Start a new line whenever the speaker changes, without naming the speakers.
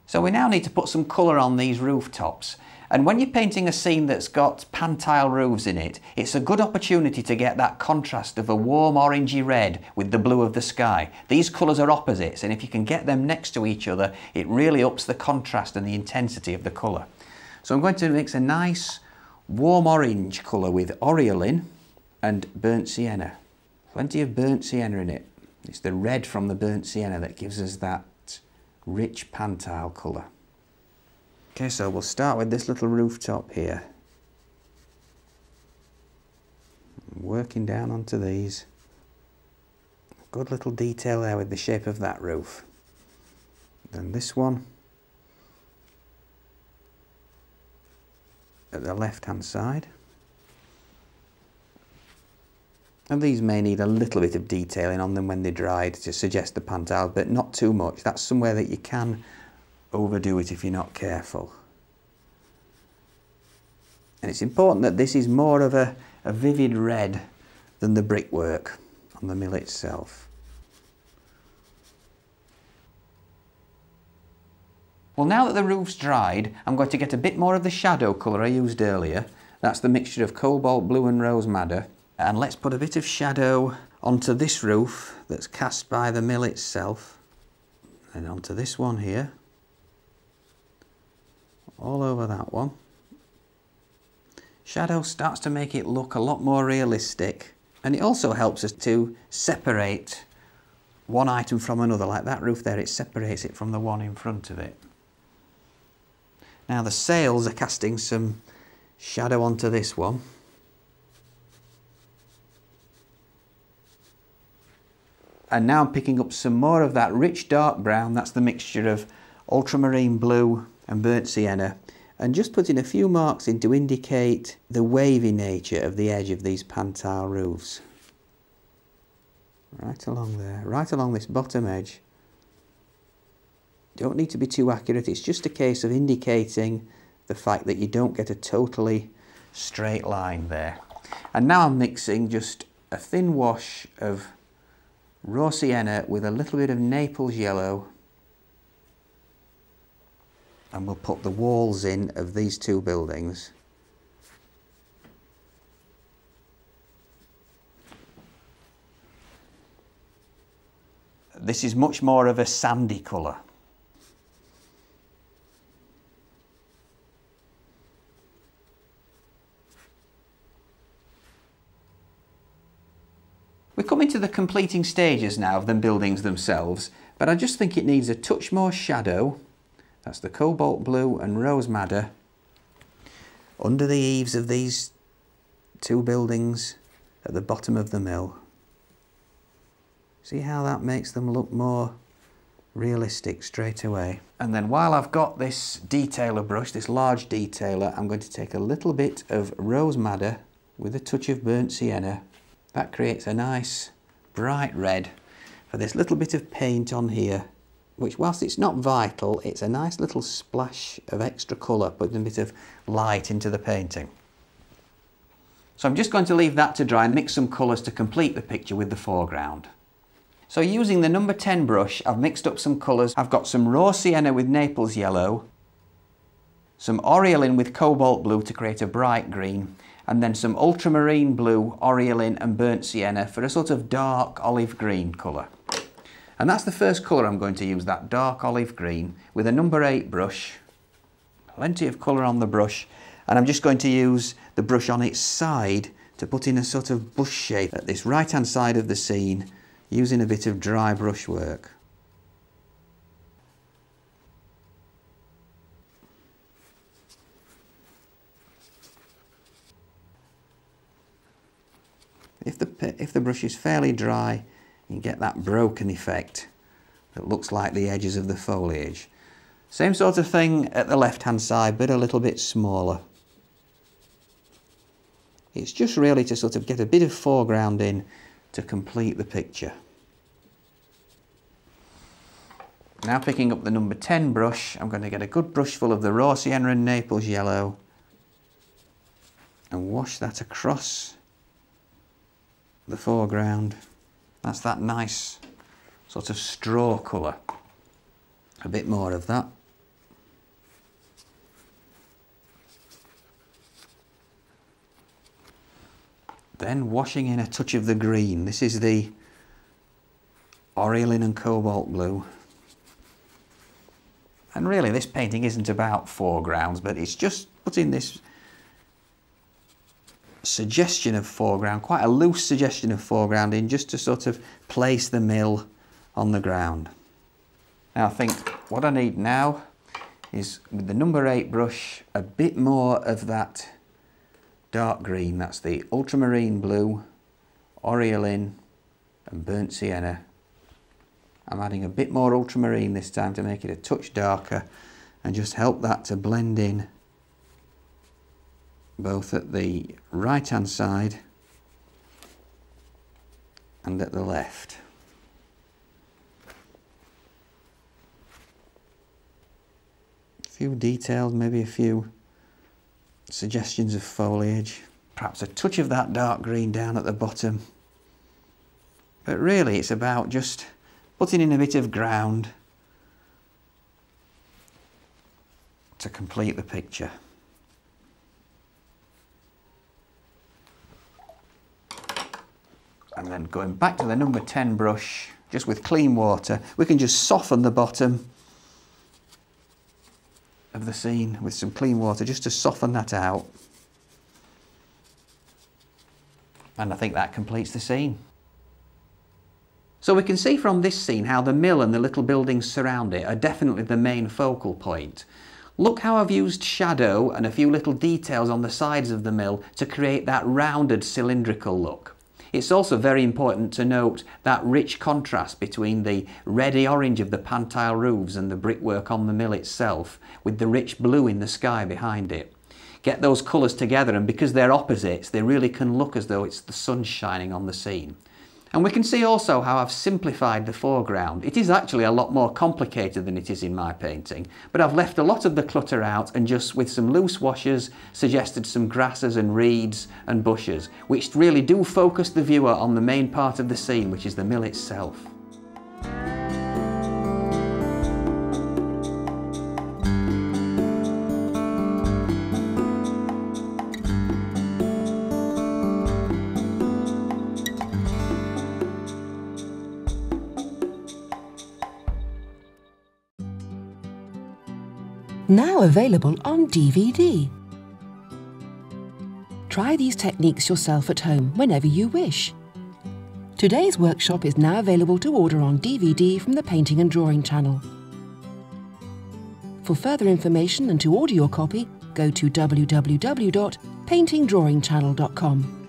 So we now need to put some colour on these rooftops. And when you're painting a scene that's got pan tile roofs in it, it's a good opportunity to get that contrast of a warm orangey red with the blue of the sky. These colours are opposites, and if you can get them next to each other, it really ups the contrast and the intensity of the colour. So I'm going to mix a nice warm orange colour with Oriolin and burnt sienna. Plenty of burnt sienna in it. It's the red from the burnt sienna that gives us that rich pan tile colour. Okay, so we'll start with this little rooftop here. Working down onto these. Good little detail there with the shape of that roof. Then this one at the left hand side. And these may need a little bit of detailing on them when they're dried to suggest the pan tile, but not too much. That's somewhere that you can overdo it if you're not careful. And it's important that this is more of a vivid red than the brickwork on the mill itself. Well, now that the roof's dried, I'm going to get a bit more of the shadow colour I used earlier. That's the mixture of cobalt blue and rose madder. And let's put a bit of shadow onto this roof that's cast by the mill itself, and onto this one here, all over that one. Shadow starts to make it look a lot more realistic, and it also helps us to separate one item from another. Like that roof there, it separates it from the one in front of it. Now the sails are casting some shadow onto this one. And now I'm picking up some more of that rich dark brown. That's the mixture of ultramarine blue and burnt sienna, and just putting a few marks in to indicate the wavy nature of the edge of these pan tile roofs. Right along there, right along this bottom edge. Don't need to be too accurate, it's just a case of indicating the fact that you don't get a totally straight line there. And now I'm mixing just a thin wash of raw sienna with a little bit of Naples yellow, and we'll put the walls in of these two buildings. This is much more of a sandy colour. We're coming to the completing stages now of the buildings themselves, but I just think it needs a touch more shadow. That's the cobalt blue and rose madder under the eaves of these two buildings at the bottom of the mill. See how that makes them look more realistic straight away. And then while I've got this detailer brush, this large detailer, I'm going to take a little bit of rose madder with a touch of burnt sienna. That creates a nice bright red for this little bit of paint on here, which whilst it's not vital, it's a nice little splash of extra colour, putting a bit of light into the painting. So I'm just going to leave that to dry and mix some colours to complete the picture with the foreground. So using the number 10 brush, I've mixed up some colours. I've got some raw sienna with Naples yellow, some Oriolin with cobalt blue to create a bright green, and then some ultramarine blue, Oriolin and burnt sienna for a sort of dark olive green colour. And that's the first colour I'm going to use, that dark olive green, with a number 8 brush. Plenty of colour on the brush, and I'm just going to use the brush on its side to put in a sort of bush shape at this right hand side of the scene, using a bit of dry brush work. If the brush is fairly dry, you get that broken effect that looks like the edges of the foliage. Same sort of thing at the left hand side, but a little bit smaller. It's just really to sort of get a bit of foreground in to complete the picture. Now picking up the number 10 brush, I'm going to get a good brush full of the raw sienna and Naples yellow and wash that across the foreground. That's that nice sort of straw colour. A bit more of that. Then washing in a touch of the green. This is the Oriolin and Cobalt Blue. And really this painting isn't about foregrounds, but it's just putting this suggestion of foreground, quite a loose suggestion of foreground in, just to sort of place the mill on the ground. Now I think what I need now is, with the number 8 brush, a bit more of that dark green. That's the ultramarine blue, Oriolin and burnt sienna. I'm adding a bit more ultramarine this time to make it a touch darker and just help that to blend in both at the right hand side and at the left. A few details, maybe a few suggestions of foliage, perhaps a touch of that dark green down at the bottom. But really it's about just putting in a bit of ground to complete the picture. And then going back to the number 10 brush, just with clean water, we can just soften the bottom of the scene with some clean water, just to soften that out. And I think that completes the scene. So we can see from this scene how the mill and the little buildings surround it are definitely the main focal point. Look how I've used shadow and a few little details on the sides of the mill to create that rounded cylindrical look. It's also very important to note that rich contrast between the reddy orange of the pan-tile roofs and the brickwork on the mill itself, with the rich blue in the sky behind it. Get those colours together, and because they're opposites, they really can look as though it's the sun shining on the scene. And we can see also how I've simplified the foreground. It is actually a lot more complicated than it is in my painting, but I've left a lot of the clutter out and just with some loose washes suggested some grasses and reeds and bushes, which really do focus the viewer on the main part of the scene, which is the mill itself.
Now available on DVD. Try these techniques yourself at home whenever you wish. Today's workshop is now available to order on DVD from the Painting and Drawing channel. For further information and to order your copy, go to www.paintingdrawingchannel.com.